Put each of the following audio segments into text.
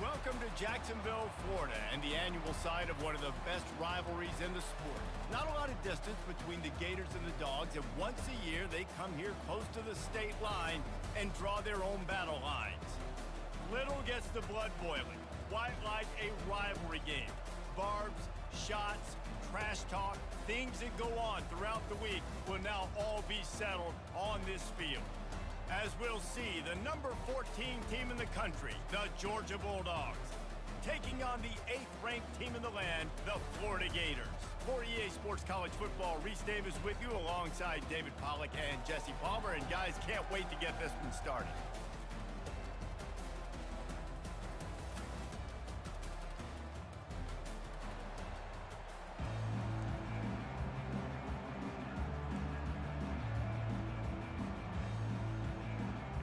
Welcome to Jacksonville, Florida, and the annual site of one of the best rivalries in the sport. Not a lot of distance between the Gators and the Dogs, and once a year they come here close to the state line and draw their own battle lines. Little gets the blood boiling. Quite like a rivalry game. Barbs, shots, trash talk, things that go on throughout the week will now all be settled on this field. As we'll see, the number 14 team in the country, the Georgia Bulldogs, taking on the 8th-ranked team in the land, the Florida Gators. For EA Sports College Football, Reese Davis with you alongside David Pollack and Jesse Palmer. And guys, can't wait to get this one started.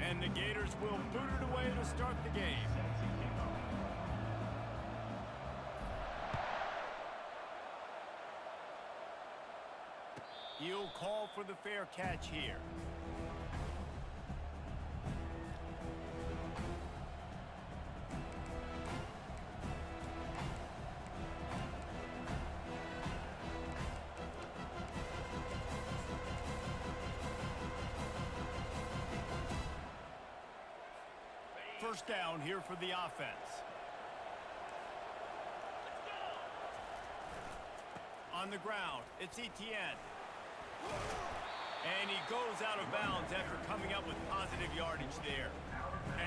And the Gators will boot it away to start the game. He'll call for the fair catch here. First down here for the offense. On the ground, it's Etienne. And he goes out of bounds after coming up with positive yardage there.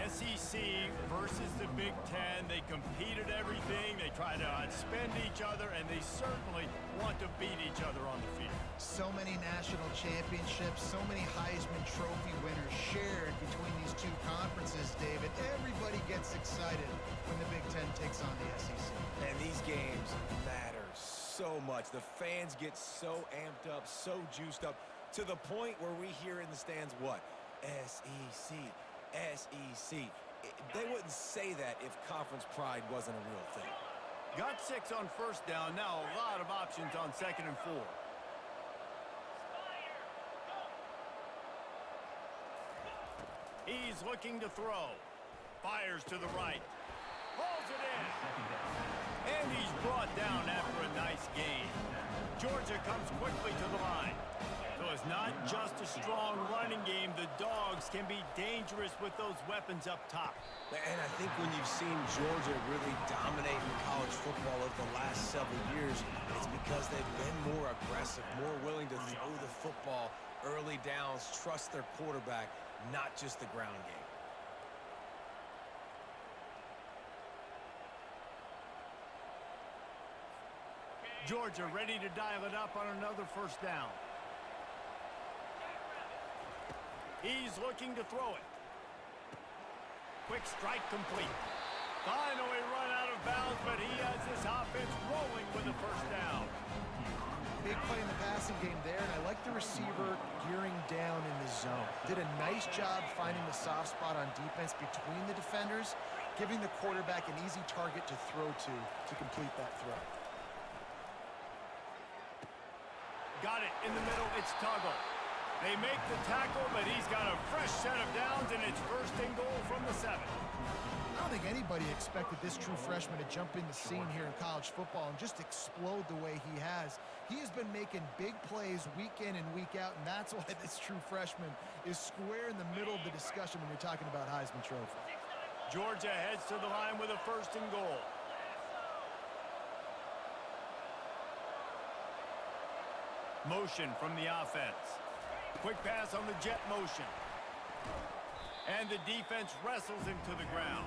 SEC versus the Big Ten. They compete at everything. They try to outspend each other, and they certainly want to beat each other on the field. So many national championships, so many Heisman Trophy winners shared between these two conferences, David. Everybody gets excited when the Big Ten takes on the SEC. And these games matter so much. The fans get so amped up, so juiced up, to the point where we hear in the stands what? SEC, SEC. They wouldn't say that if conference pride wasn't a real thing. Got 6 on first down. Now a lot of options on 2nd and 4. He's looking to throw. Fires to the right. Hauls it in. And he's brought down after a nice gain. Georgia comes quickly to the line. So it's not just a strong running game. The Dogs can be dangerous with those weapons up top. And I think when you've seen Georgia really dominate in college football over the last several years, it's because they've been more aggressive, more willing to throw the football early downs, trust their quarterback, not just the ground game. Georgia ready to dial it up on another first down. He's looking to throw it. Quick strike complete. Finally run out of bounds, but he has this offense rolling with a first down. Big play in the passing game there, and I like the receiver gearing down in the zone. Did a nice job finding the soft spot on defense between the defenders, giving the quarterback an easy target to throw to complete that throw. Got it in the middle, it's Tuggle. They make the tackle, but he's got a fresh set of downs, and it's 1st and goal from the 7. I don't think anybody expected this true freshman to jump in the scene here in college football and just explode the way he has. He has been making big plays week in and week out, and that's why this true freshman is square in the middle of the discussion when you're talking about Heisman Trophy. Georgia heads to the line with a 1st and goal. Motion from the offense. Quick pass on the jet motion. And the defense wrestles him to the ground.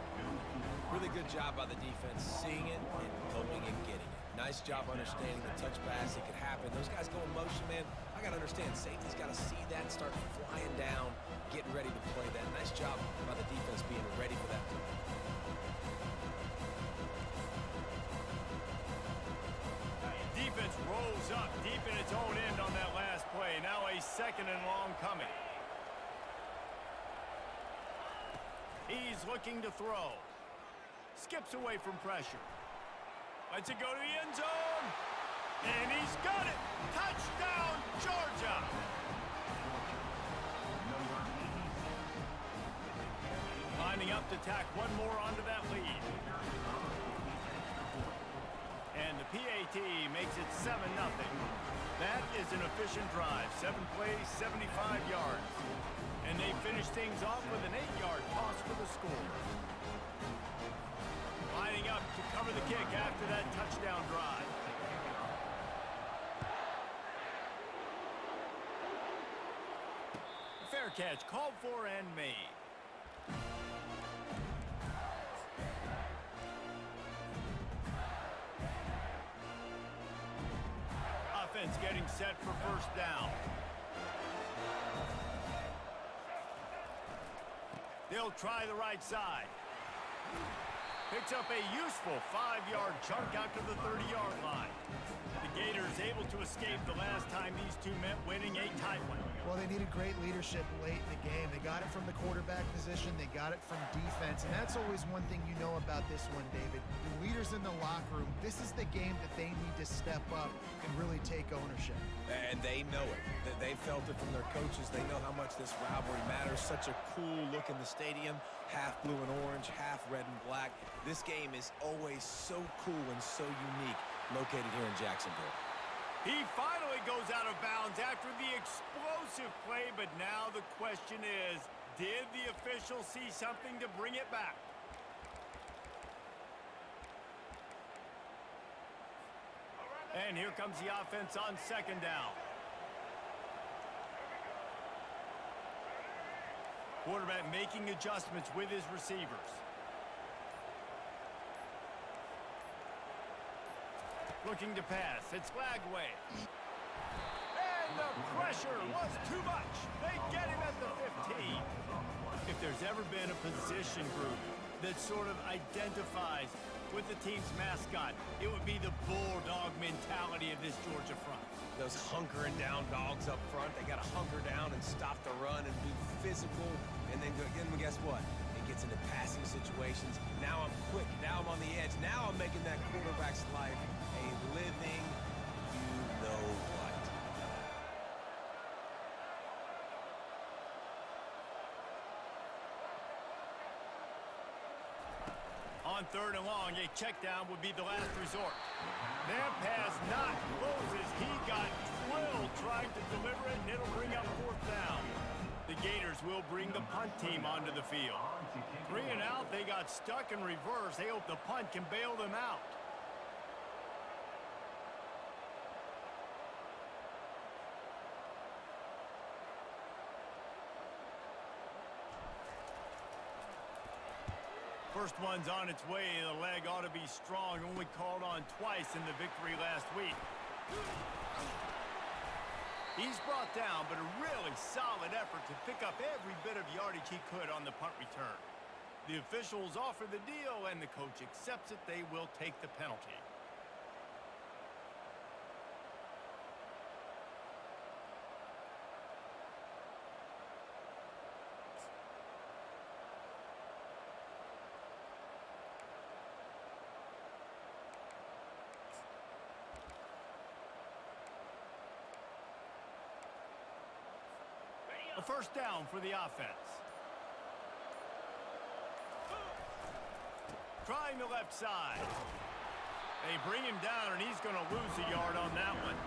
Really good job by the defense, seeing it and going and getting it. Nice job understanding the touch pass. It could happen. Those guys go in motion, man. I got to understand, safety's got to see that and start flying down, getting ready to play that. Nice job by the defense being ready for that play. Defense rolls up deep in its own end on that last play. Now a 2nd and long coming. He's looking to throw. Skips away from pressure. Lets it go to the end zone. And he's got it. Touchdown, Georgia. Lining up to tack one more onto that lead. And the PAT makes it 7-0. That is an efficient drive. 7 plays, 75 yards. And they finish things off with an 8-yard toss for the score. Lining up to cover the kick after that touchdown drive. Fair catch called for and made. Offense getting set for 1st down. They'll try the right side. Picks up a useful 5-yard chunk out to the 30-yard line. The Gators able to escape the last time these two met, winning a tight one. Well, they needed great leadership late in the game. They got it from the quarterback position. They got it from defense. And that's always one thing you know about this one, David. The leaders in the locker room, this is the game that they need to step up and really take ownership. And they know it. They felt it from their coaches. They know how much this rivalry matters. Such a cool look in the stadium. Half blue and orange, half red and black. This game is always so cool and so unique, located here in Jacksonville. He finally goes out of bounds after the explosive play, but now the question is, did the official see something to bring it back? And here comes the offense on 2nd down. Quarterback making adjustments with his receivers. Looking to pass. It's Lagway. And the pressure was too much. They get him at the 15. If there's ever been a position group that sort of identifies with the team's mascot, it would be the bulldog mentality of this Georgia front. Those hunkering down dogs up front, they got to hunker down and stop the run and be physical. And then guess what? It gets into passing situations. Now I'm quick. Now I'm on the edge. Now I'm making that quarterback's life a living you-know-what. On 3rd and long, a check down would be the last resort. That pass not closes. He got drilled trying to deliver it, and it'll bring up 4th down. The Gators will bring the punt team onto the field. 3 and out, they got stuck in reverse. They hope the punt can bail them out. First one's on its way. The leg ought to be strong. Only called on twice in the victory last week. He's brought down, but a really solid effort to pick up every bit of yardage he could on the punt return. The officials offer the deal, and the coach accepts it. They will take the penalty. A 1st down for the offense. Trying the left side. They bring him down, and he's going to lose a yard on that one.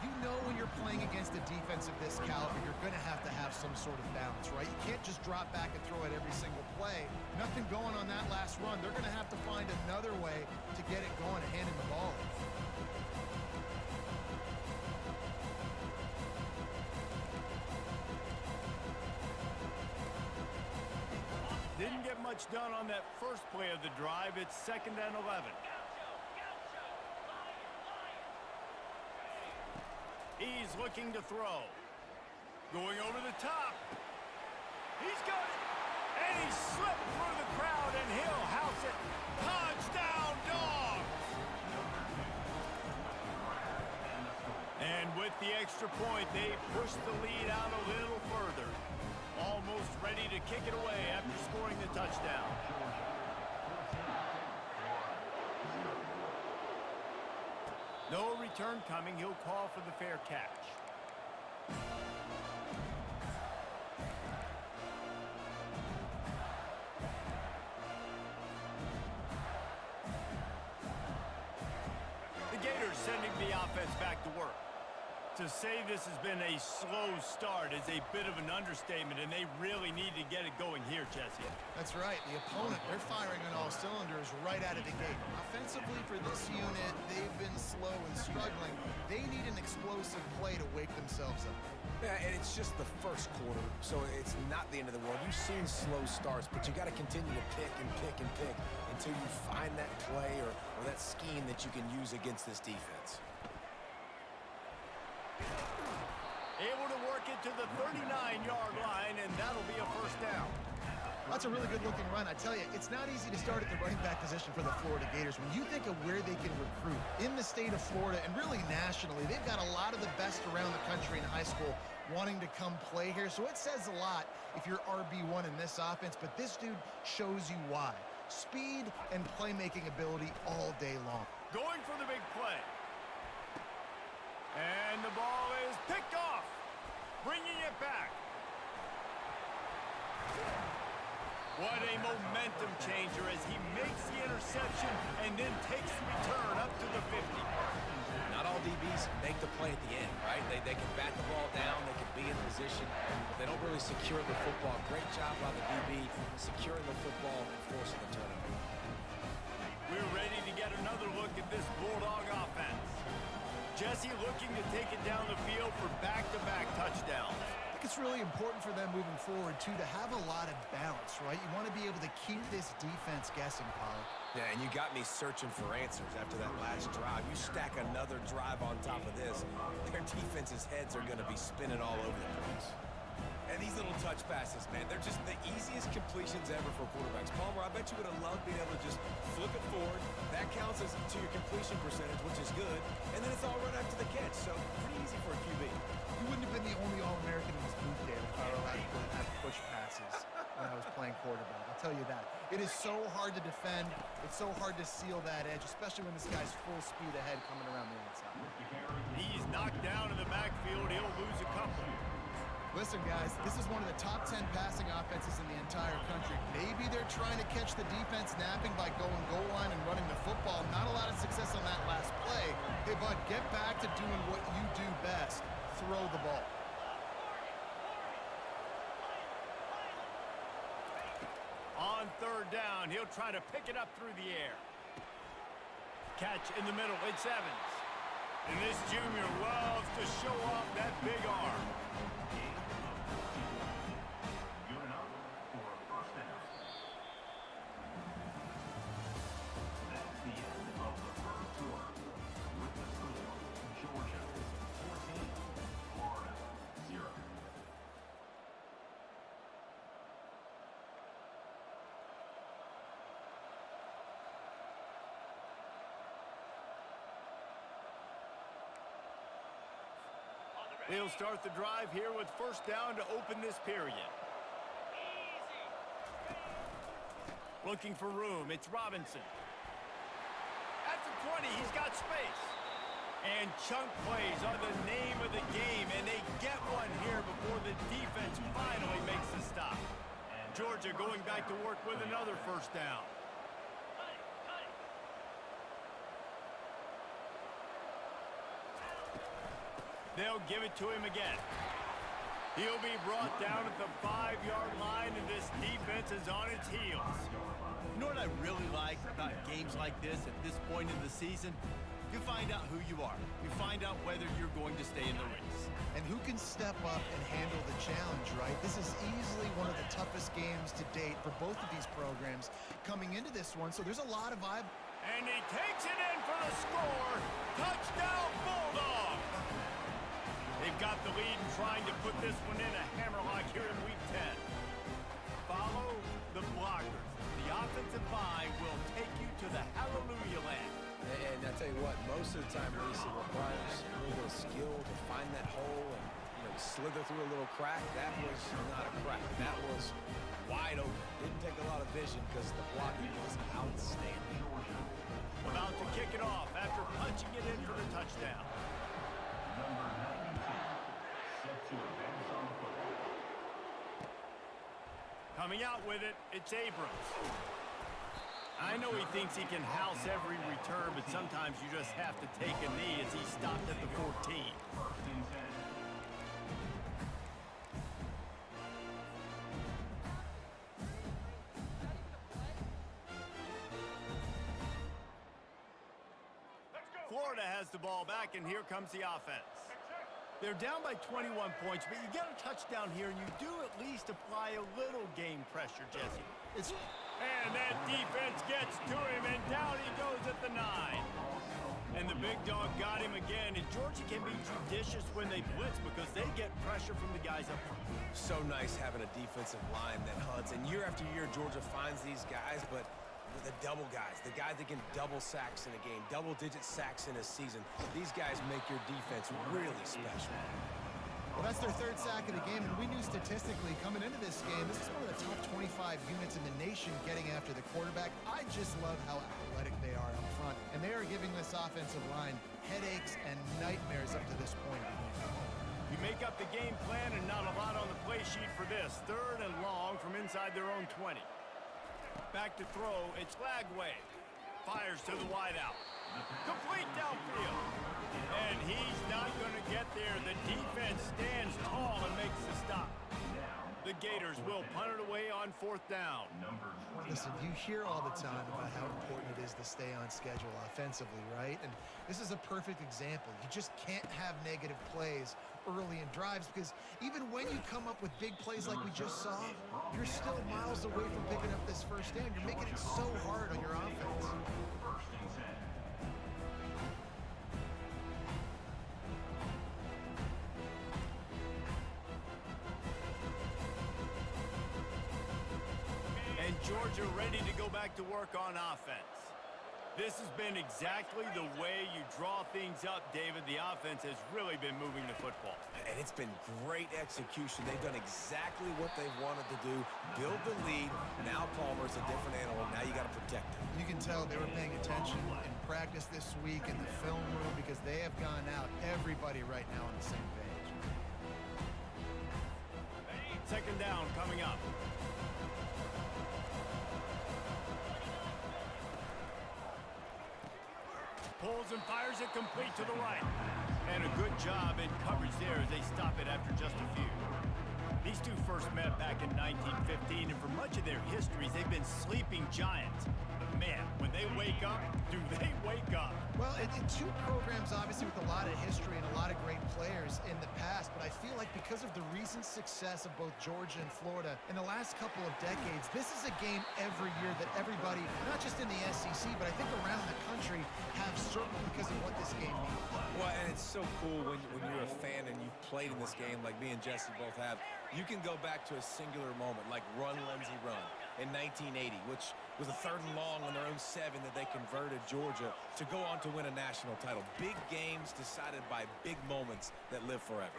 You know when you're playing against a defense of this caliber, you're going to have some sort of balance, right? You can't just drop back and throw it every single play. Nothing going on that last run. They're going to have to find another way to get it going and handing the ball. Didn't get much done on that first play of the drive. It's 2nd and 11. He's looking to throw. Going over the top. He's got it. And he slipped through the crowd, and he'll house it. Touchdown, Dogs! And with the extra point, they push the lead out a little further. Almost ready to kick it away after scoring the touchdown. No return coming. He'll call for the fair catch. The Gators sending the offense back to work. To say this has been a slow start is a bit of an understatement, and they really need to get it going here, Jesse. That's right. The opponent, they're firing on all cylinders right out of the gate. Offensively for this unit, they've been slow and struggling. They need an explosive play to wake themselves up. Yeah, and it's just the first quarter, so it's not the end of the world. You've seen slow starts, but you got to continue to pick and pick and pick until you find that play or that scheme that you can use against this defense. Able to work it to the 39-yard line, and that'll be a first down. That's a really good-looking run. I tell you, it's not easy to start at the running back position for the Florida Gators. When you think of where they can recruit in the state of Florida and really nationally, they've got a lot of the best around the country in high school wanting to come play here. So it says a lot if you're RB1 in this offense, but this dude shows you why. Speed and playmaking ability all day long. Going for the big play. And the ball is picked off. Bringing it back. What a momentum changer as he makes the interception and then takes the return up to the 50. Not all DBs make the play at the end, right? They can bat the ball down, they can be in position, but they don't really secure the football. Great job by the DB securing the football and forcing the turnover. We're ready to get another look at this Bulldog offense. Jesse looking to take it down the field for back-to-back touchdowns. I think it's really important for them moving forward, too, to have a lot of balance, right? You want to be able to keep this defense guessing, Pollard. Yeah, and you got me searching for answers after that last drive. You stack another drive on top of this, their defense's heads are going to be spinning all over the place. And these little touch passes, man, they're just the easiest completions ever for quarterbacks. Palmer, I bet you would have loved being able to just flip it forward. That counts as to your completion percentage, which is good. And then it's all run after the catch, so pretty easy for a QB. You wouldn't have been the only All-American in this booth, Dave, if I had push passes when I was playing quarterback. I'll tell you that. It is so hard to defend. It's so hard to seal that edge, especially when this guy's full speed ahead coming around the outside. He's knocked down in the backfield. He'll lose a couple. Listen, guys, this is one of the top 10 passing offenses in the entire country. Maybe they're trying to catch the defense napping by going goal line and running the football. Not a lot of success on that last play. Hey, bud, get back to doing what you do best. Throw the ball. On third down, he'll try to pick it up through the air. Catch in the middle, it's Evans. And this junior loves to show off that big arm. They'll start the drive here with first down to open this period. Looking for room, it's Robinson. At the 20, he's got space. And chunk plays are the name of the game, and they get one here before the defense finally makes the stop. Georgia going back to work with another first down. They'll give it to him again. He'll be brought down at the 5-yard line, and this defense is on its heels. You know what I really like about games like this at this point in the season? You find out who you are. You find out whether you're going to stay in the race. And who can step up and handle the challenge, right? This is easily one of the toughest games to date for both of these programs coming into this one, so there's a lot of vibe. And he takes it in for the score. Touchdown, Bulldogs! They've got the lead and trying to put this one in a hammerlock here in Week 10. Follow the blockers. The offensive line will take you to the hallelujah land. And I tell you what, most of the time, Reese, it requires a little bit of skill to find that hole and, slither through a little crack. That was not a crack. That was wide open. Didn't take a lot of vision because the blocking was outstanding. About to kick it off after punching it in for the touchdown. Coming out with it, it's Abrams. I know he thinks he can house every return, but sometimes you just have to take a knee as he stopped at the 14. Florida has the ball back, and here comes the offense. They're down by 21 points, but you get a touchdown here, and you do at least apply a little game pressure, Jesse. And that defense gets to him, and down he goes at the 9. And the big dog got him again, and Georgia can be judicious when they blitz because they get pressure from the guys up front. So nice having a defensive line that hunts, and year after year, Georgia finds these guys, but the double guys, the guys that can double sacks in a game, double-digit sacks in a season. These guys make your defense really special. Well, that's their third sack of the game, and we knew statistically coming into this game, this is one of the top 25 units in the nation getting after the quarterback. I just love how athletic they are up front, and they are giving this offensive line headaches and nightmares up to this point. You make up the game plan and not a lot on the play sheet for this. 3rd and long from inside their own 20. Back to throw, it's Lagway. Fires to the wideout. Complete downfield. And he's not going to get there. The defense stands tall and makes the stop. The Gators will punt it away on 4th down. Listen, you hear all the time about how important it is to stay on schedule offensively, right? And this is a perfect example. You just can't have negative plays early in drives because even when you come up with big plays like we just saw, you're still miles away from picking up this first down. You're making it so hard on your offense. And Georgia ready to go back to work on offense. This has been exactly the way you draw things up, David. The offense has really been moving the football. And it's been great execution. They've done exactly what they've wanted to do. Build the lead. Now Palmer's a different animal. Now you got to protect him. You can tell they were paying attention in practice this week in the film room because they have gone out, everybody right now on the same page. 2nd down coming up. Pulls and fires it complete to the right. And a good job in coverage there as they stop it after just a few. These two first met back in 1915, and for much of their histories, they've been sleeping giants. But man, when they wake up, do they wake up? Well, two programs obviously with a lot of history and a lot of great players in the past, but I feel like because of the recent success of both Georgia and Florida in the last couple of decades, this is a game every year that everybody, not just in the SEC, but I think around the country, have certainly because of what this game means. Well, and it's so cool when you're a fan and you've played in this game like me and Jesse both have. You can go back to a singular moment like Run, Lindsey, Run in 1980, which was a 3rd and long on their own 7 that they converted Georgia to go on to win a national title. Big games decided by big moments that live forever.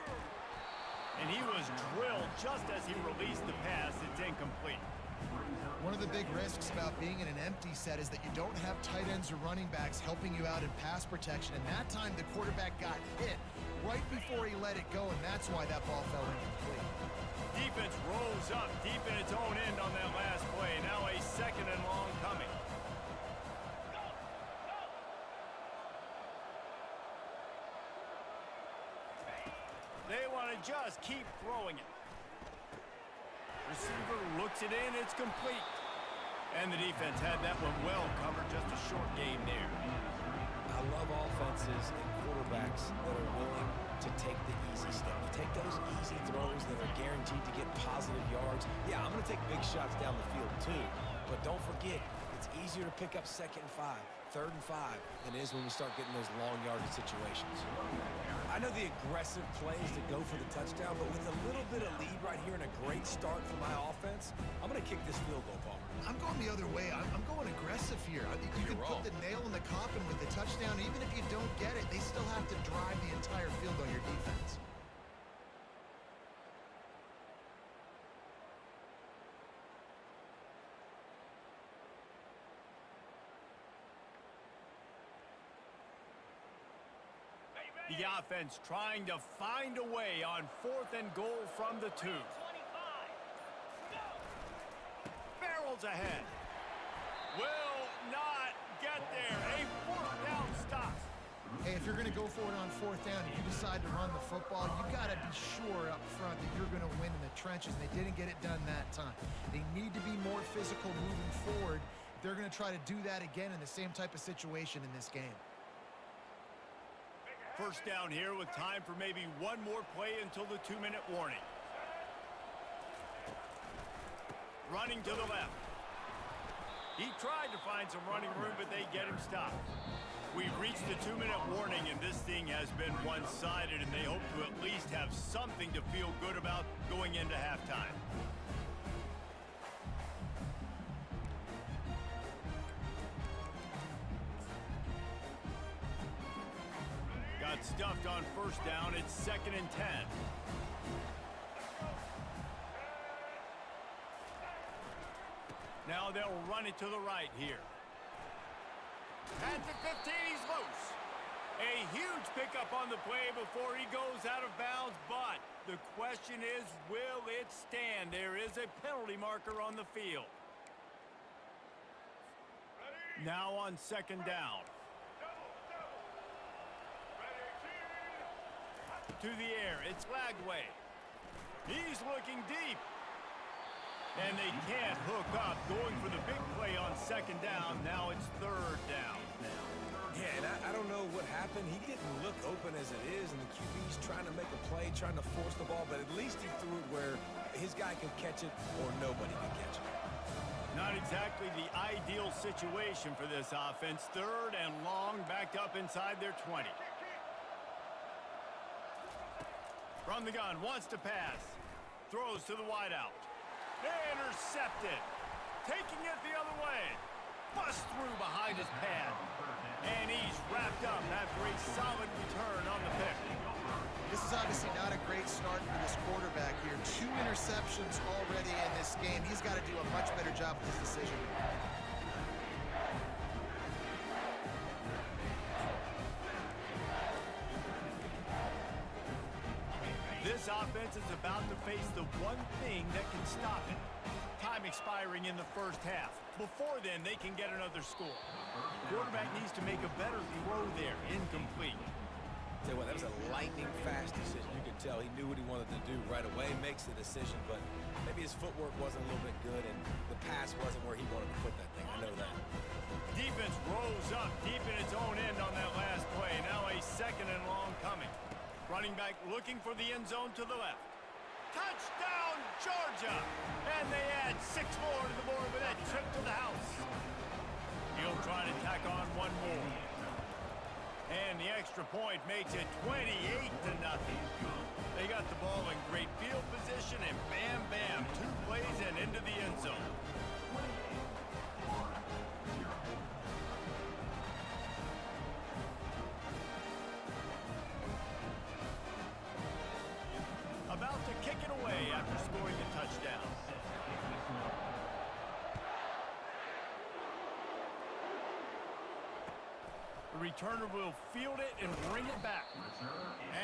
And he was drilled just as he released the pass. It's incomplete. One of the big risks about being in an empty set is that you don't have tight ends or running backs helping you out in pass protection. And that time the quarterback got hit right before he let it go, and that's why that ball fell incomplete. Defense rolls up deep in its own end on that last play. Now a 2nd and long coming. to just keep throwing it. Receiver looks it in. It's complete. And the defense had that one well covered. Just a short game there. I love offenses and quarterbacks that are willing to take the easy stuff. Take those easy throws that are guaranteed to get positive yards. Yeah, I'm going to take big shots down the field too. But don't forget, it's easier to pick up 2nd and 5, 3rd and 5 than it is when we start getting those long yardage situations. I know the aggressive play is to go for the touchdown, but with a little bit of lead right here and a great start for my offense, I'm going to kick this field goal, Palmer. I'm going the other way. I'm going aggressive here. I think you can put the nail in the coffin with the touchdown. Even if you don't get it, they still have to drive the entire field on your defense. The offense trying to find a way on 4th and goal from the 2. Barrels ahead. Will not get there. A 4th down stop. Hey, if you're going to go for it on 4th down and you decide to run the football, you got to be sure up front that you're going to win in the trenches. They didn't get it done that time. They need to be more physical moving forward. They're going to try to do that again in the same type of situation in this game. First down here with time for maybe one more play until the 2-minute warning. Running to the left. He tried to find some running room, but they get him stopped. We've reached the 2-minute warning, and this thing has been one-sided, and they hope to at least have something to feel good about going into halftime. Got stuffed on first down. It's 2nd and 10. Now they'll run it to the right here. At the 15, he's loose. A huge pickup on the play before he goes out of bounds, but the question is, will it stand? There is a penalty marker on the field. Now on 2nd down. To the air, it's Lagway. He's looking deep. And they can't hook up, going for the big play on 2nd down. Now it's 3rd down. Yeah, and I don't know what happened. He didn't look open as it is, and the QB's trying to make a play, trying to force the ball, but at least he threw it where his guy could catch it or nobody could catch it. Not exactly the ideal situation for this offense. 3rd and long, backed up inside their 20. From the gun, wants to pass. Throws to the wideout. Intercepted. Taking it the other way. Bust through behind his pad. And he's wrapped up after a solid return on the pick. This is obviously not a great start for this quarterback here. 2 interceptions already in this game. He's got to do a much better job with his decision. This offense is about to face the one thing that can stop it. Time expiring in the first half. Before then, they can get another score. Quarterback needs to make a better throw there. Incomplete. Tell you what, that was a lightning-fast decision. You could tell he knew what he wanted to do right away, makes the decision, but maybe his footwork wasn't a little bit good, and the pass wasn't where he wanted to put that thing. I know that. Defense rolls up deep in its own end on that last play. Now a 2nd and long coming. Running back looking for the end zone to the left. Touchdown, Georgia! And they add 6 more to the board with that trip to the house. He'll try to tack on one more. And the extra point makes it 28-0. They got the ball in great field position, and bam, bam, 2 plays and into the end zone. About to kick it away after scoring a touchdown. The returner will field it and bring it back.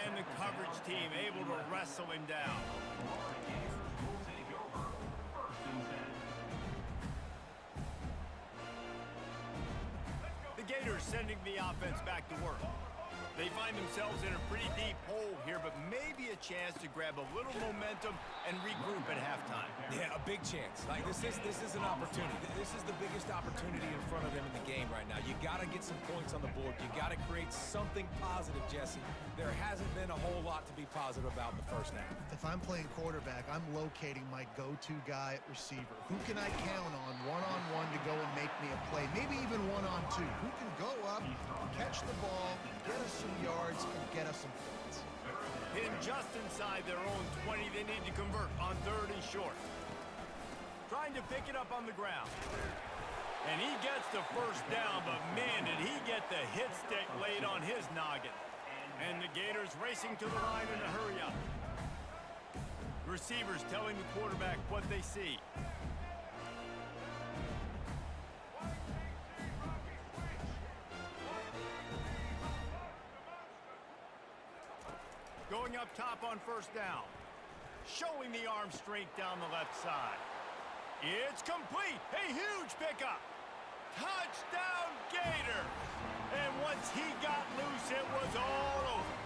And the coverage team able to wrestle him down. The Gators sending the offense back to work. They find themselves in a pretty deep hole here, but maybe a chance to grab a little momentum and regroup at halftime. Yeah, a big chance. Like, this is an opportunity. This is the biggest opportunity in front of them in the game right now. You got to get some points on the board. You got to create something positive, Jesse. There hasn't been a whole lot to be positive about in the first half. If I'm playing quarterback, I'm locating my go-to guy at receiver. Who can I count on one-on-one to go and make me a play? Maybe even one-on-two. Who can go up, catch the ball, get us some yards, and get us some points? Hitting just inside their own 20, they need to convert on 3rd and short. Trying to pick it up on the ground. And he gets the first down, but man, did he get the hit stick laid on his noggin. And the Gators racing to the line in a hurry up. Receivers telling the quarterback what they see. Going up top on 1st down. Showing the arm strength down the left side. It's complete. A huge pickup. Touchdown Gator. And once he got loose, it was all over.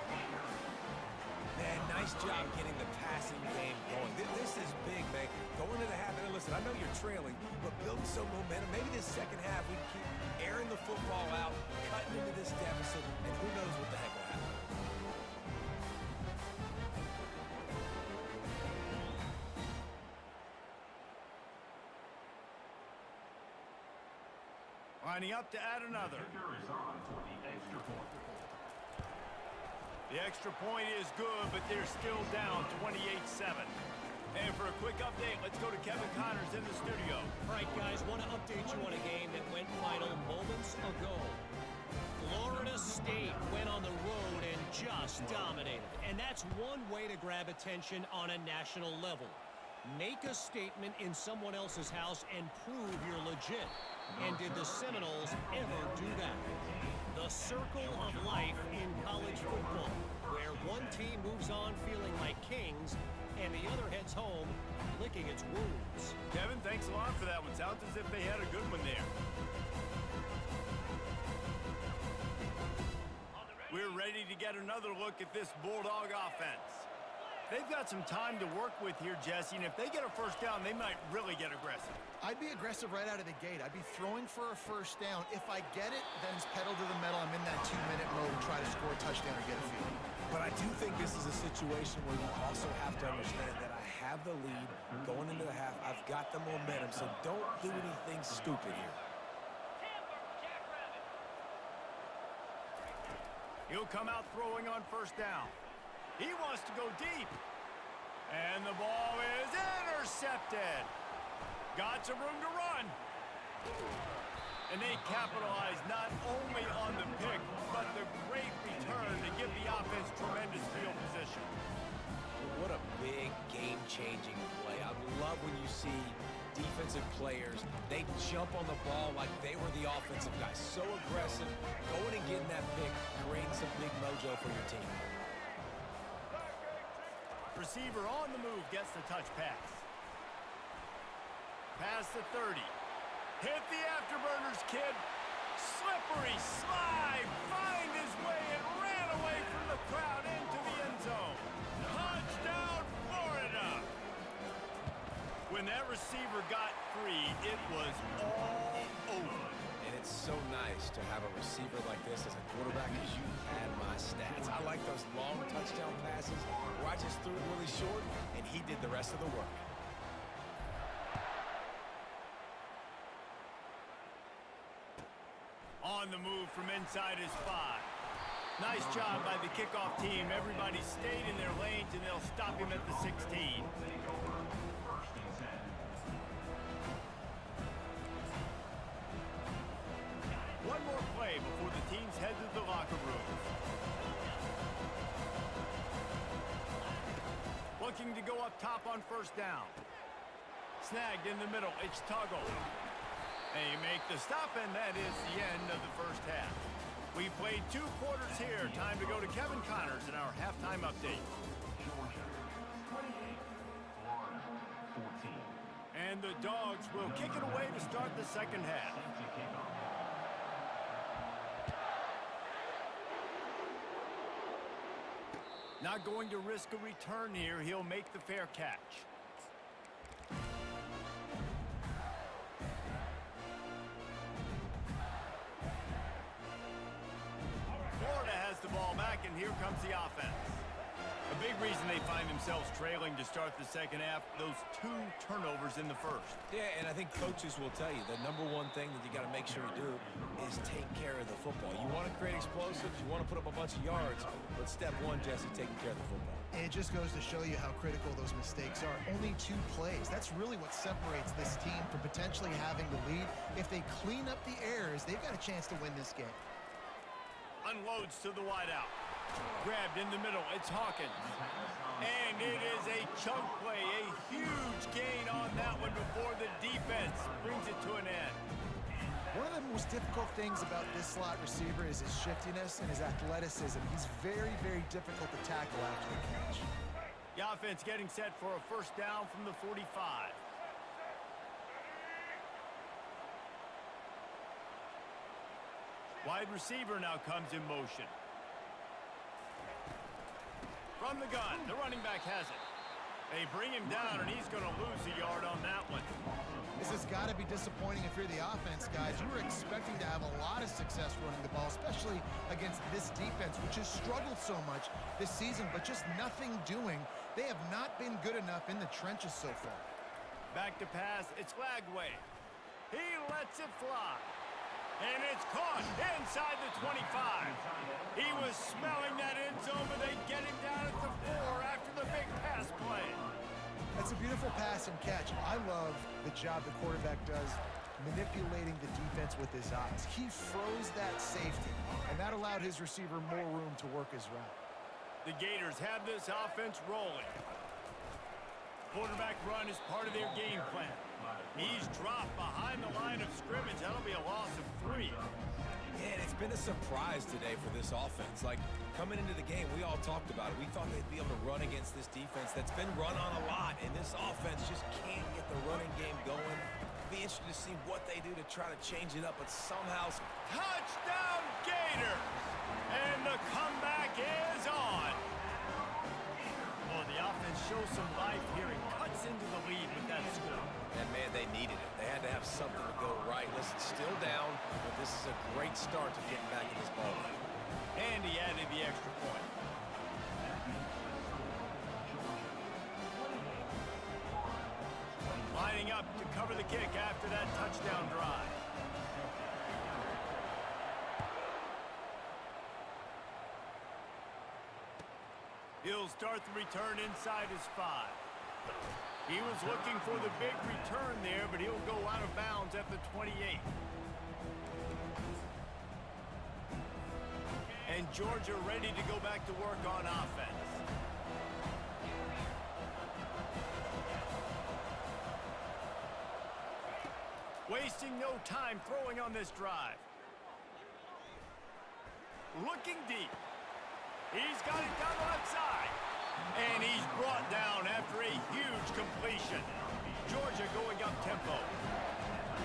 Man, nice job getting the passing game going. This is big, man. Going into the half, and listen, I know you're trailing, but building some momentum. Maybe this second half we can keep airing the football out, cutting into this deficit, and who knows what the heck will happen. Lining up to add another. The extra point is good, but they're still down 28-7. And for a quick update, let's go to Kevin Connors in the studio. All right, guys, want to update you on a game that went final moments ago. Florida State went on the road and just dominated. And that's one way to grab attention on a national level. Make a statement in someone else's house and prove you're legit. And did the Seminoles ever do that? The circle of life in college football, where one team moves on feeling like kings and the other heads home licking its wounds. Kevin, thanks a lot for that one. Sounds as if they had a good one there. We're ready to get another look at this Bulldog offense. They've got some time to work with here, Jesse, and if they get a first down, they might really get aggressive. I'd be aggressive right out of the gate. I'd be throwing for a first down. If I get it, then it's pedal to the metal. I'm in that 2-minute mode and try to score a touchdown or get a field. But I do think this is a situation where you also have to understand that I have the lead going into the half. I've got the momentum, so don't do anything stupid here. He'll come out throwing on first down. He wants to go deep. And the ball is intercepted. Got some room to run. And they capitalize not only on the pick, but the great return to give the offense tremendous field position. What a big game-changing play. I love when you see defensive players, they jump on the ball like they were the offensive guys. So aggressive, going and getting that pick, creating some big mojo for your team. Receiver on the move gets the touch pass. Pass the 30. Hit the afterburners, kid. Slippery slide. Find his way and ran away from the crowd into the end zone. Touchdown, Florida. When that receiver got free, it was all over. And it's so nice to have a receiver like this as a quarterback because you had my stats. I like those long touchdown passes where I just threw it really short and he did the rest of the work. On the move from inside his 5. Nice job by the kickoff team. Everybody stayed in their lanes and they'll stop him at the 16. One more play before the teams head to the locker room. Looking to go up top on first down. Snagged in the middle. It's Tuggle. They make the stop, and that is the end of the first half. We played 2 quarters here. Time to go to Kevin Connors in our halftime update. And the Dogs will kick it away to start the second half. Not going to risk a return here. He'll make the fair catch. Florida has the ball back, and here comes the offense. A big reason they find themselves trailing to start the second half, those 2 turnovers in the first. Yeah, and I think coaches will tell you the number one thing that you got to make sure you do is take care of the football. You want to create explosives, you want to put up a bunch of yards, but step one, Jesse, taking care of the football. It just goes to show you how critical those mistakes are. Only 2 plays. That's really what separates this team from potentially having the lead. If they clean up the errors, they've got a chance to win this game. Unloads to the wideout. Grabbed in the middle. It's Hawkins. And it is a chunk play. A huge gain on that one before the defense brings it to an end. One of the most difficult things about this slot receiver is his shiftiness and his athleticism. He's very, very difficult to tackle after the catch. The offense getting set for a first down from the 45. Wide receiver now comes in motion. From the gun, the running back has it. They bring him down, and he's going to lose a yard on that one. This has got to be disappointing if you're the offense, guys. You were expecting to have a lot of success running the ball, especially against this defense, which has struggled so much this season, but just nothing doing. They have not been good enough in the trenches so far. Back to pass, it's Flagway. He lets it fly. And it's caught inside the 25. He was smelling that end zone, but they get him down at the 4 after the big pass play. That's a beautiful pass and catch. I love the job the quarterback does manipulating the defense with his eyes. He froze that safety, and that allowed his receiver more room to work his route. The Gators have this offense rolling. Quarterback run is part of their game plan. He's dropped behind the line of scrimmage. That'll be a loss of 3. Yeah, and it's been a surprise today for this offense. Like, coming into the game, we all talked about it. We thought they'd be able to run against this defense that's been run on a lot, and this offense just can't get the running game going. Be interested to see what they do to try to change it up, but somehow... Touchdown, Gators! And the comeback is on. Well, the offense shows some life here and cuts into the lead with that score. And, man, they needed it. They had to have something to go right. Listen, still down, but this is a great start to getting back in this ball game. And he added the extra point. Lining up to cover the kick after that touchdown drive. He'll start the return inside his 5. He was looking for the big return there, but he'll go out of bounds at the 28. And Georgia ready to go back to work on offense. Wasting no time throwing on this drive. Looking deep. He's got it down the left side. And he's brought down after a huge completion. Georgia going up tempo.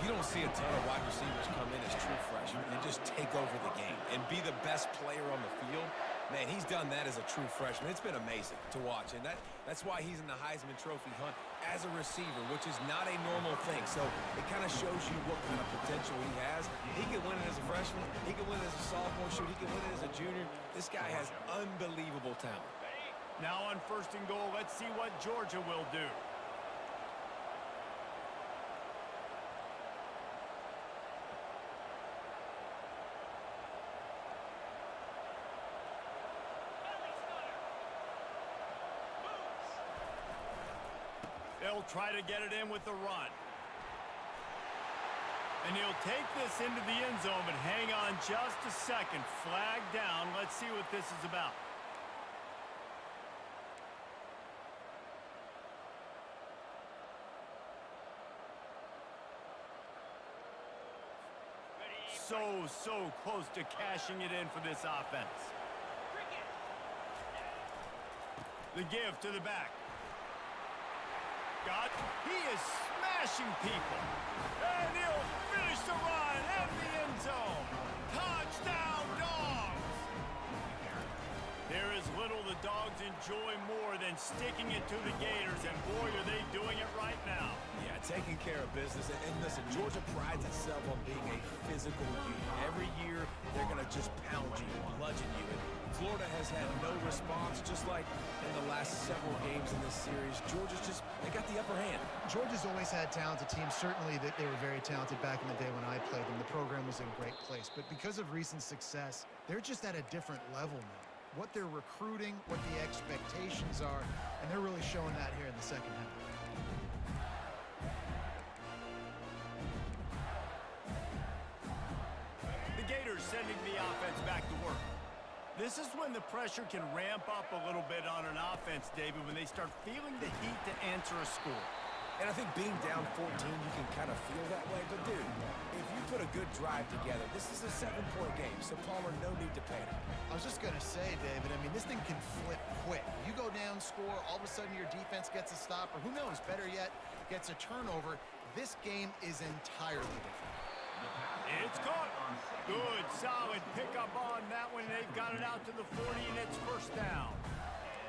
You don't see a ton of wide receivers come in as true freshmen and just take over the game and be the best player on the field. Man, he's done that as a true freshman. It's been amazing to watch, and that's why he's in the Heisman Trophy hunt as a receiver, which is not a normal thing. So it kind of shows you what kind of potential he has. He can win it as a freshman. He can win it as a sophomore. Shoot, he can win it as a junior. This guy has unbelievable talent. Now on 1st and goal, let's see what Georgia will do. They'll try to get it in with the run. And he'll take this into the end zone, but hang on just a second. Flag down. Let's see what this is about. So close to cashing it in for this offense. The give to the back. He is smashing people. And he'll finish the run at the end zone. Touchdown, Dogs! There is little the Dogs enjoy more than sticking it to the Gators, and boy, are they doing it right now. Yeah, taking care of business. And listen, Georgia prides itself on being a physical unit. Every year, they're going to just pound you, bludgeon you. And Florida has had no response, just like in the last several games in this series. Georgia's just, they got the upper hand. Georgia's always had talented teams. Certainly they were very talented back in the day when I played them. The program was in a great place. But because of recent success, they're just at a different level now. What they're recruiting, what the expectations are, and they're really showing that here in the second half. The Gators sending the offense back to work. This is when the pressure can ramp up a little bit on an offense, David, when they start feeling the heat to answer a score. And I think being down 14, you can kind of feel that way. But, dude, if you put a good drive together, this is a 7-point game, so Palmer, no need to panic. I was just going to say, David, I mean, this thing can flip quick. You go down, score, all of a sudden your defense gets a stop, or who knows, better yet, gets a turnover. This game is entirely different. It's caught. Good, solid pickup on that one. They've got it out to the 40, and it's first down.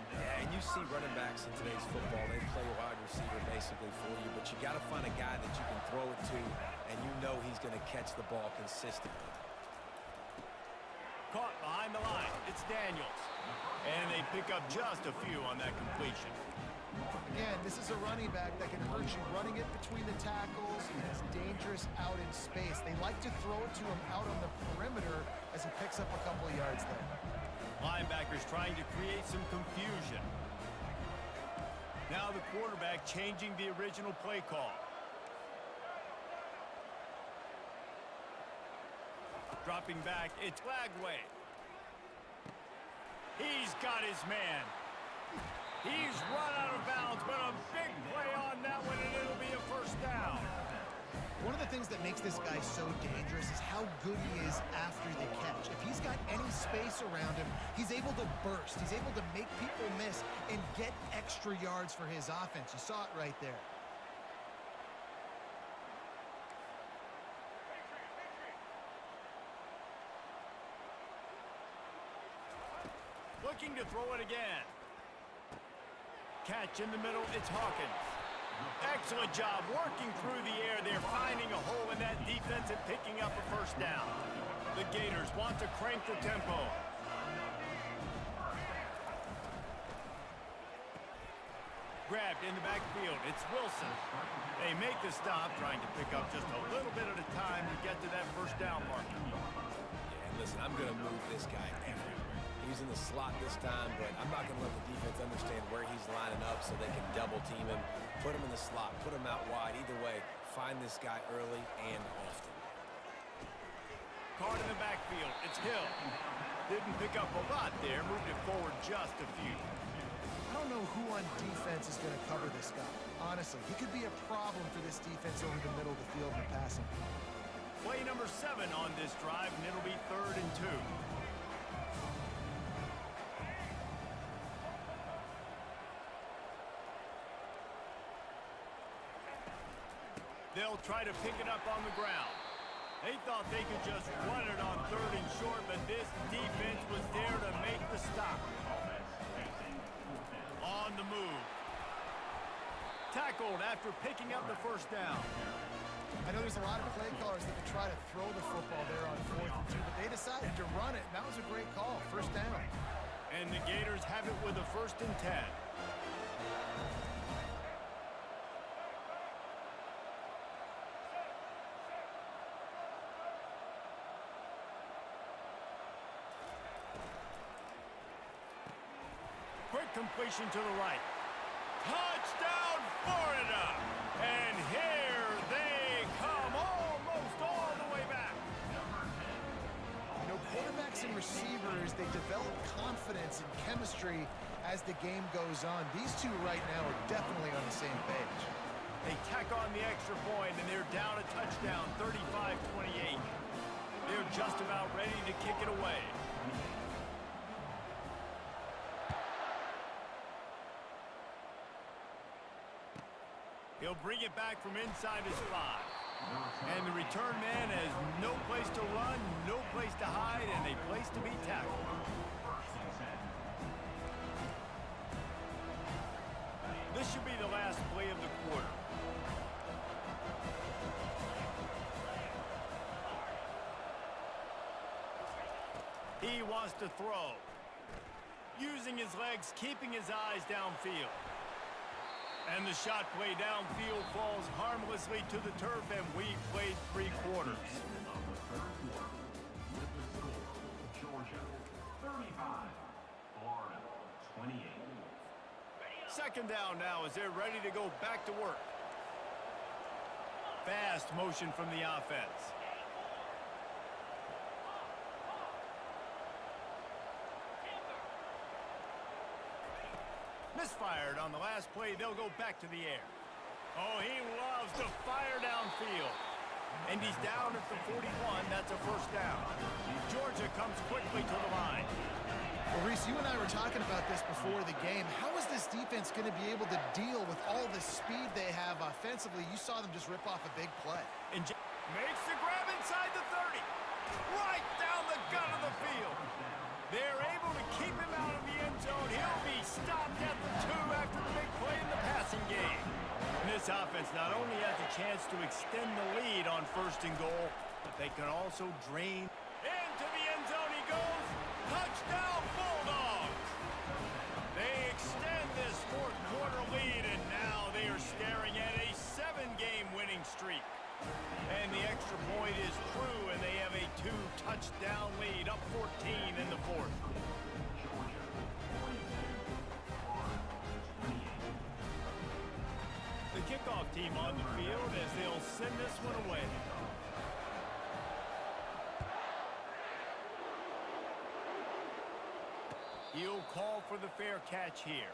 Yeah, and you see running backs in today's football, they play wide receiver basically for you, but you got to find a guy that you can throw it to, and you know he's going to catch the ball consistently. Caught behind the line. It's Daniels. And they pick up just a few on that completion. Again, this is a running back that can hurt you running it between the tackles, and it's dangerous out in space. They like to throw it to him out on the perimeter as he picks up a couple of yards there. Linebackers trying to create some confusion. Now the quarterback changing the original play call. Dropping back, it's Lagway. He's got his man. He's run out of bounds, but a big play on that one, and it'll be a first down. One of the things that makes this guy so dangerous is how good he is after the catch. If he's got any space around him, he's able to burst. He's able to make people miss and get extra yards for his offense. You saw it right there. Looking to throw it again. Catch in the middle, it's Hawkins. Excellent job working through the air. They're finding a hole in that defense and picking up a first down. The Gators want to crank the tempo. Grabbed in the backfield, it's Wilson. They make the stop, trying to pick up just a little bit at a time to get to that first down marker. Yeah, and listen, I'm going to move this guy everywhere. He's in the slot this time, but I'm not going to let the defense understand where he's lining up so they can double team him, put him in the slot, put him out wide. Either way, find this guy early and often. Card in the backfield, it's Hill. Didn't pick up a lot there, moved it forward just a few. I don't know who on defense is going to cover this guy. Honestly, he could be a problem for this defense over the middle of the field in the passing. Play number 7 on this drive, and it'll be 3rd and 2. They'll try to pick it up on the ground. They thought they could just run it on 3rd and short, but this defense was there to make the stop. On the move. Tackled after picking up the first down. I know there's a lot of play callers that would try to throw the football there on 4th and 2, but they decided to run it, and that was a great call. First down. And the Gators have it with a 1st and 10. Quick completion to the right. Touchdown, Florida! And here they come, almost all the way back. You know, quarterbacks and receivers, they develop confidence and chemistry as the game goes on. These two right now are definitely on the same page. They tack on the extra point, and they're down a touchdown, 35-28. They're just about ready to kick it away. He'll bring it back from inside his 5. And the return man has no place to run, no place to hide, and a place to be tackled. He wants to throw. Using his legs, keeping his eyes downfield. And the shot play downfield falls harmlessly to the turf, and we played 3 quarters. Georgia 35, Florida 28. Second down now as they're ready to go back to work. Fast motion from the offense. Misfired on the last play. They'll go back to the air. Oh, he loves to fire downfield. And he's down at the 41. That's a first down. Georgia comes quickly to the line. Well, Reese, you and I were talking about this before the game. How is this defense going to be able to deal with all the speed they have offensively? You saw them just rip off a big play. And makes the grab inside the 30. Right down the gut of the field. They're able to keep him out of the end zone. He'll be stopped at the 2 after the big play in the passing game. And this offense not only has a chance to extend the lead on 1st and goal, but they can also drain. Into the end zone he goes. Touchdown, Bulldogs! They extend this 4th quarter lead, and now they are staring at a 7-game winning streak. And the extra point is true, and they have a 2-touchdown lead, up 14 in the 4th. The kickoff team on the field as they'll send this one away. He'll call for the fair catch here.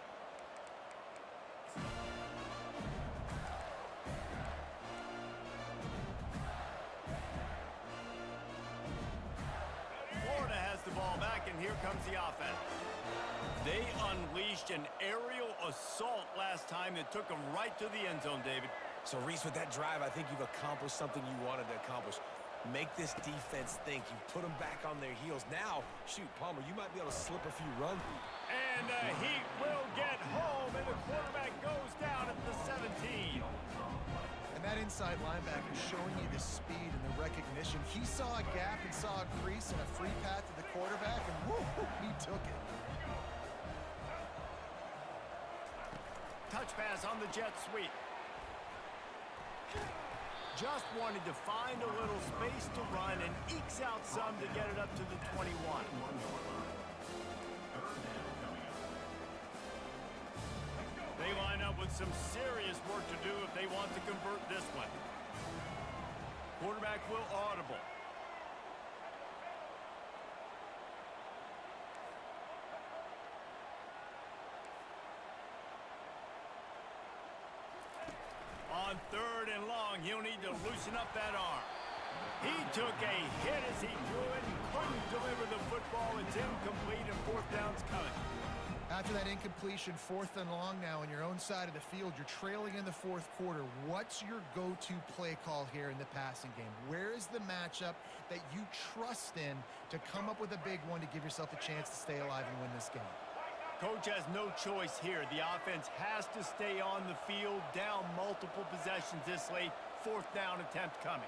Florida has the ball back, and here comes the offense. They unleashed an aerial assault last time that took them right to the end zone, David. So, Reese, with that drive, I think you've accomplished something you wanted to accomplish. Make this defense think. You put them back on their heels. Now, shoot, Palmer, you might be able to slip a few runs. And the Heat will get home, and the quarterback goes down at the 17. And that inside linebacker is showing you the speed and the recognition. He saw a gap and saw a crease and a free path to the quarterback, and whoo, he took it. Touch pass on the jet sweep. Just wanted to find a little space to run and ekes out some to get it up to the 21. They line up with some serious work to do if they want to convert this one. Quarterback will audible. On 3rd and long, he'll need to loosen up that arm. He took a hit as he threw it and couldn't deliver the football. It's incomplete, and 4th down's coming. After that incompletion, 4th and long now on your own side of the field, you're trailing in the 4th quarter. What's your go-to play call here in the passing game? Where is the matchup that you trust in to come up with a big one to give yourself a chance to stay alive and win this game? Coach has no choice here. The offense has to stay on the field, down multiple possessions this late. 4th down attempt coming.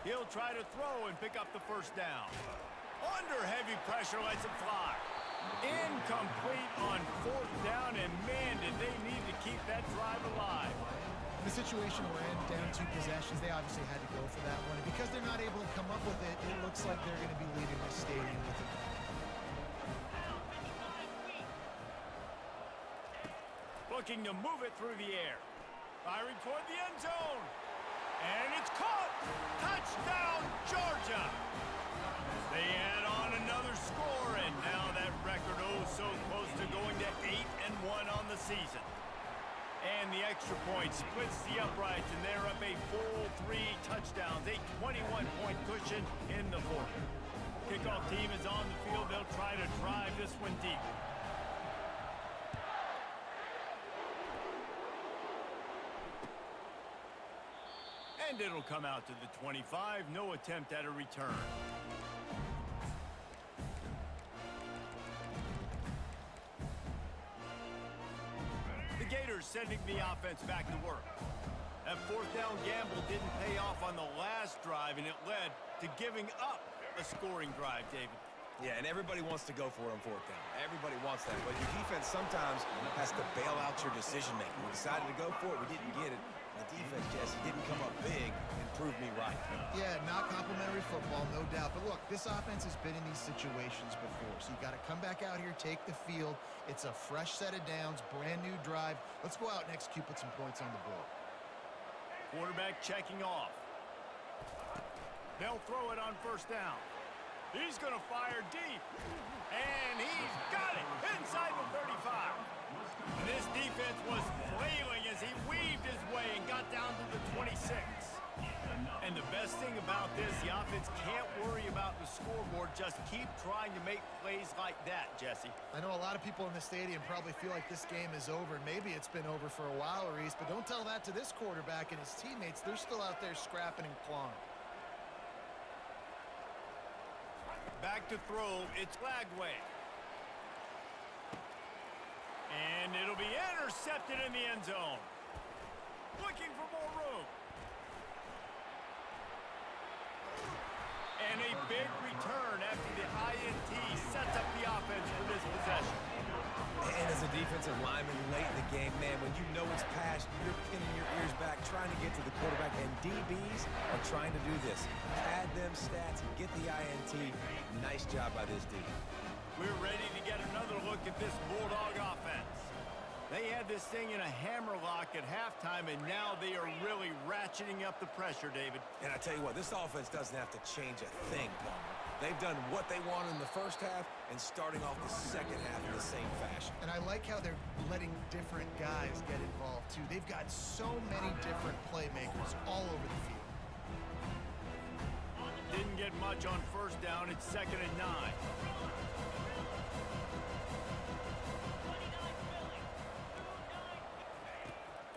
He'll try to throw and pick up the 1st down. Under heavy pressure, lets it fly. Incomplete on 4th down, and man, did they need to keep that drive alive. The situation we're in, down 2 possessions, they obviously had to go for that one. And because they're not able to come up with it, it looks like they're going to be leaving the stadium with it. Looking to move it through the air. Firing toward the end zone. And it's caught! Touchdown, Georgia! They add on another score, and now that record so close to going to 8-1 on the season. And the extra point splits the uprights, and they're up a full 3 touchdowns, a 21-point cushion in the 4th. Kickoff team is on the field. They'll try to drive this one deep. And it'll come out to the 25. No attempt at a return. The Gators sending the offense back to work. That fourth down gamble didn't pay off on the last drive, and it led to giving up a scoring drive, David. Yeah, and everybody wants to go for it on fourth down. Everybody wants that. But your defense sometimes has to bail out your decision-making. We decided to go for it. We didn't get it. The defense, Jesse, didn't come up big and prove me right. Yeah, not complimentary football, no doubt. But look, this offense has been in these situations before. So you got to come back out here, take the field. It's a fresh set of downs, brand new drive. Let's go out and execute, put some points on the board. Quarterback checking off. They'll throw it on first down. He's going to fire deep. And he's got it inside the 35. And this defense was flailing as he weaved his way and got down to the 26. And the best thing about this, the offense can't worry about the scoreboard. Just keep trying to make plays like that, Jesse. I know a lot of people in the stadium probably feel like this game is over. Maybe it's been over for a while, Reese, but don't tell that to this quarterback and his teammates. They're still out there scrapping and clawing. Back to throw, it's Lagway. And it'll be intercepted in the end zone. Looking for more room. And a big return after the INT sets up the offense for this possession. And as a defensive lineman late in the game, man, when you know it's past, you're pinning your ears back, trying to get to the quarterback, and DBs are trying to do this. Pad them stats and get the INT. Nice job by this D. We're ready to get another look at this Bulldog offense. They had this thing in a hammerlock at halftime, and now they are really ratcheting up the pressure, David. And I tell you what, this offense doesn't have to change a thing, Palmer. They've done what they wanted in the first half and starting off the second half in the same fashion. And I like how they're letting different guys get involved, too. They've got so many different playmakers all over the field. Didn't get much on first down. It's 2nd and 9.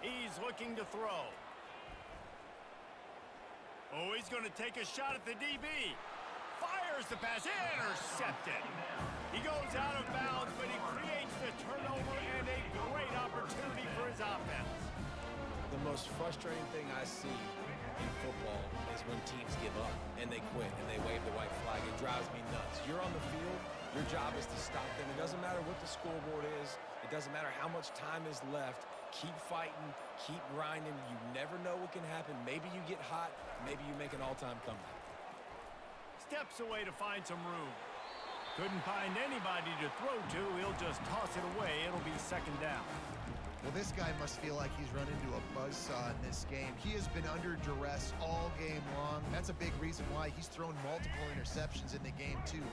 He's looking to throw. Oh, he's going to take a shot at the DB. Fires the pass, intercepted. He goes out of bounds, but he creates the turnover and a great opportunity for his offense. The most frustrating thing I see in football is when teams give up and they quit and they wave the white flag. It drives me nuts. You're on the field. Your job is to stop them. It doesn't matter what the scoreboard is. It doesn't matter how much time is left. Keep fighting. Keep grinding. You never know what can happen. Maybe you get hot. Maybe you make an all-time comeback. Steps away to find some room. Couldn't find anybody to throw to. He'll just toss it away. It'll be 2nd down. Well, this guy must feel like he's run into a buzzsaw in this game. He has been under duress all game long. That's a big reason why he's thrown multiple interceptions in the game, too.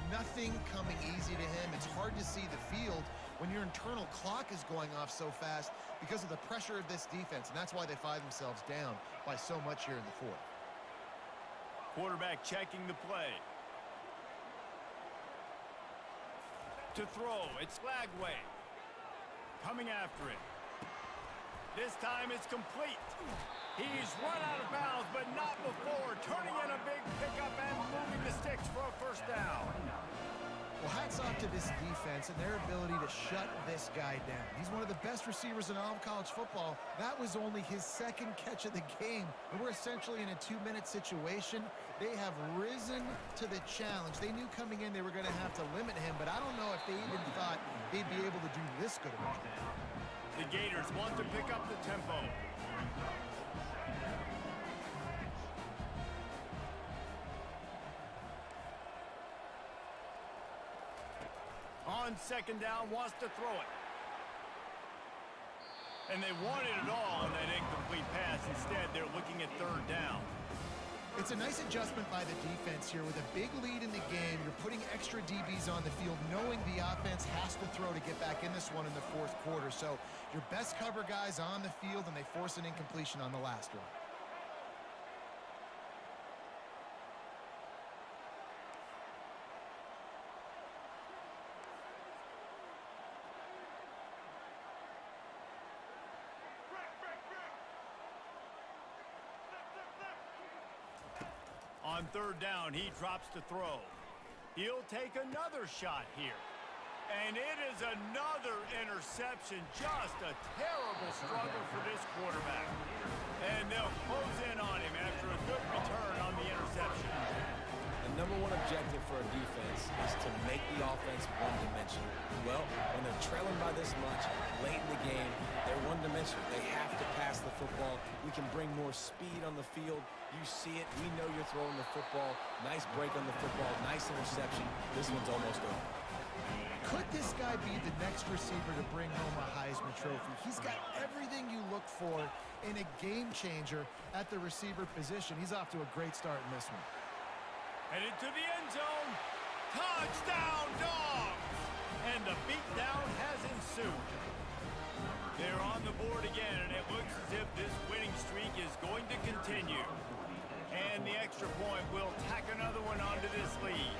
Nothing coming easy to him. It's hard to see the field when your internal clock is going off so fast because of the pressure of this defense, and that's why they find themselves down by so much here in the fourth. Quarterback checking the play. To throw, it's Lagway. Coming after it. This time it's complete. He's run out of bounds, but not before. Turning in a big pickup and moving the sticks for a first down. Well, hats off to this defense and their ability to shut this guy down. He's one of the best receivers in all of college football. That was only his 2nd catch of the game, and we're essentially in a 2-minute situation. They have risen to the challenge. They knew coming in they were going to have to limit him, but I don't know if they even thought they'd be able to do this good of a job. The Gators want to pick up the tempo. On 2nd down, wants to throw it. And they wanted it all on that incomplete pass. Instead, they're looking at 3rd down. It's a nice adjustment by the defense here. With a big lead in the game, you're putting extra DBs on the field, knowing the offense has to throw to get back in this one in the 4th quarter. So your best cover guys on the field, and they force an incompletion on the last one. On 3rd down, he drops to throw. He'll take another shot here. And it is another interception. Just a terrible struggle for this quarterback. And they'll close in on him after a good return on the interception. The number one objective for a defense is to make the offense one-dimensional. Well, when they're trailing by this much, late in the game, they're one-dimensional. They have to pass the football. We can bring more speed on the field. You see it. We know you're throwing the football. Nice break on the football. Nice interception. This one's almost over. Could this guy be the next receiver to bring home a Heisman Trophy? He's got everything you look for in a game changer at the receiver position. He's off to a great start in this one. Headed to the end zone. Touchdown, Dogs! And the beatdown has ensued. They're on the board again, and it looks as if this winning streak is going to continue. And the extra point will tack another one onto this lead.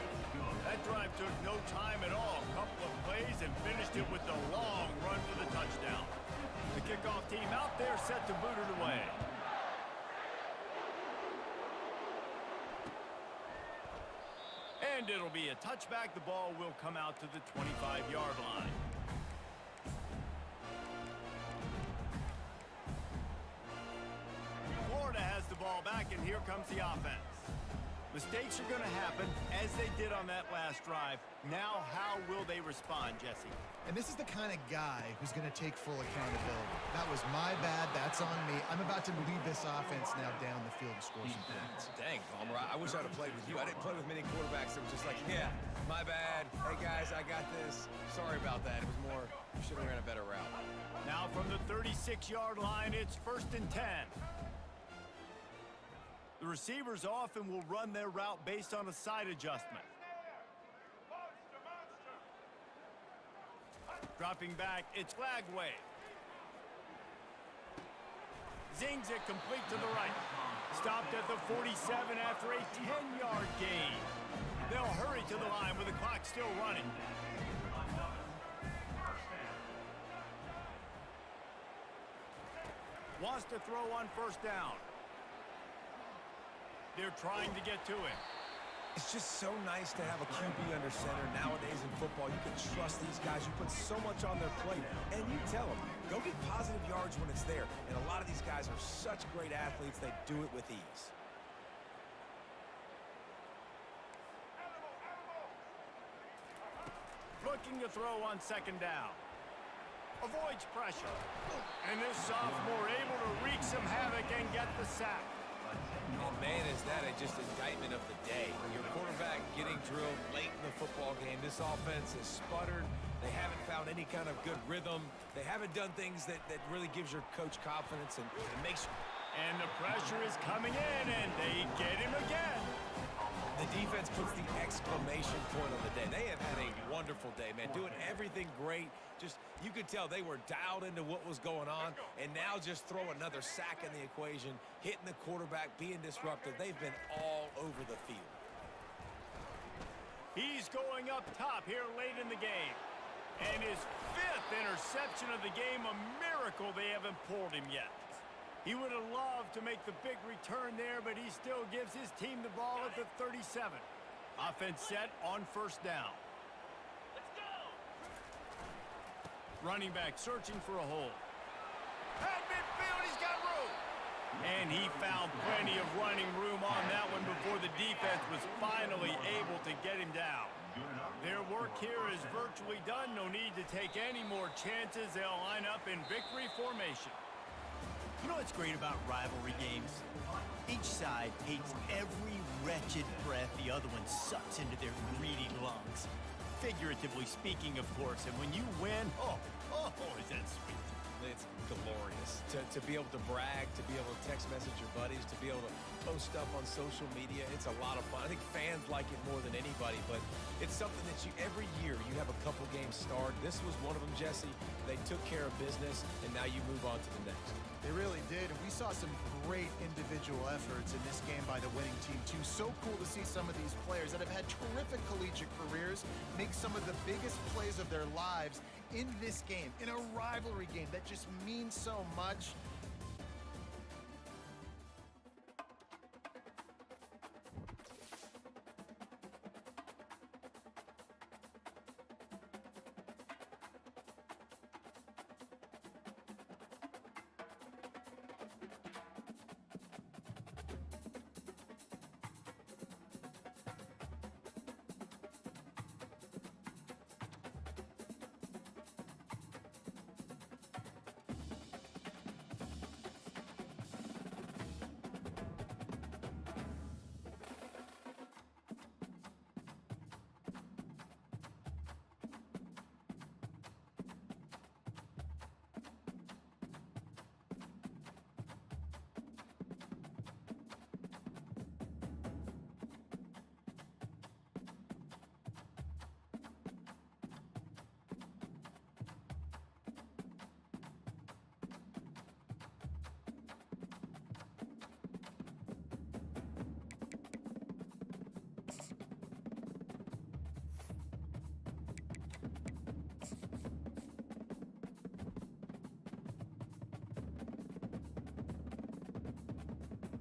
That drive took no time at all. A couple of plays and finished it with a long run for the touchdown. The kickoff team out there set to boot it away. And it'll be a touchback. The ball will come out to the 25-yard line. Florida has the ball back, and here comes the offense. Mistakes are going to happen, as they did on that last drive. Now, how will they respond, Jesse? And this is the kind of guy who's going to take full accountability. That was my bad. That's on me. I'm about to lead this offense now down the field to score some points. Dang, Palmer, I wish I'd have played with you. I didn't play with many quarterbacks that were just like, yeah, my bad. Hey, guys, I got this. Sorry about that. It was more, you should have ran a better route. Now from the 36-yard line, it's 1st and 10. The receivers often will run their route based on a side adjustment. Dropping back, it's flag wave. Zings it complete to the right. Stopped at the 47 after a 10-yard gain. They'll hurry to the line with the clock still running. Wants to throw on 1st down. They're trying to get to him. It's just so nice to have a QB under center. Nowadays in football, you can trust these guys. You put so much on their plate, and you tell them, go get positive yards when it's there. And a lot of these guys are such great athletes, they do it with ease. Looking to throw on 2nd down. Avoids pressure. And this sophomore able to wreak some havoc and get the sack. And man, is that just indictment of the day. Your quarterback getting drilled late in the football game. This offense has sputtered. They haven't found any kind of good rhythm. They haven't done things that really gives your coach confidence and makes you... And the pressure is coming in, and they get him again. The defense puts the exclamation point on the day. They have had a wonderful day, man. Doing everything great. Just, you could tell they were dialed into what was going on. And now just throw another sack in the equation, hitting the quarterback, being disruptive. They've been all over the field. He's going up top here late in the game. And his 5th interception of the game, a miracle they haven't pulled him yet. He would have loved to make the big return there, but he still gives his team the ball at the 37. Offense set on 1st down. Let's go! Running back searching for a hole. At midfield, he's got room. And he found plenty of running room on that one before the defense was finally able to get him down. Their work here is virtually done. No need to take any more chances. They'll line up in victory formation. You know what's great about rivalry games? Each side hates every wretched breath the other one sucks into their greedy lungs. Figuratively speaking, of course. And when you win, oh, is that sweet. It's glorious. To be able to brag, to be able to text message your buddies, to be able to post stuff on social media, it's a lot of fun. I think fans like it more than anybody, but it's something that every year you have a couple games starred. This was one of them, Jesse. They took care of business, and now you move on to the next. They really did, and we saw some great individual efforts in this game by the winning team, too. So cool to see some of these players that have had terrific collegiate careers make some of the biggest plays of their lives in this game, in a rivalry game that just means so much.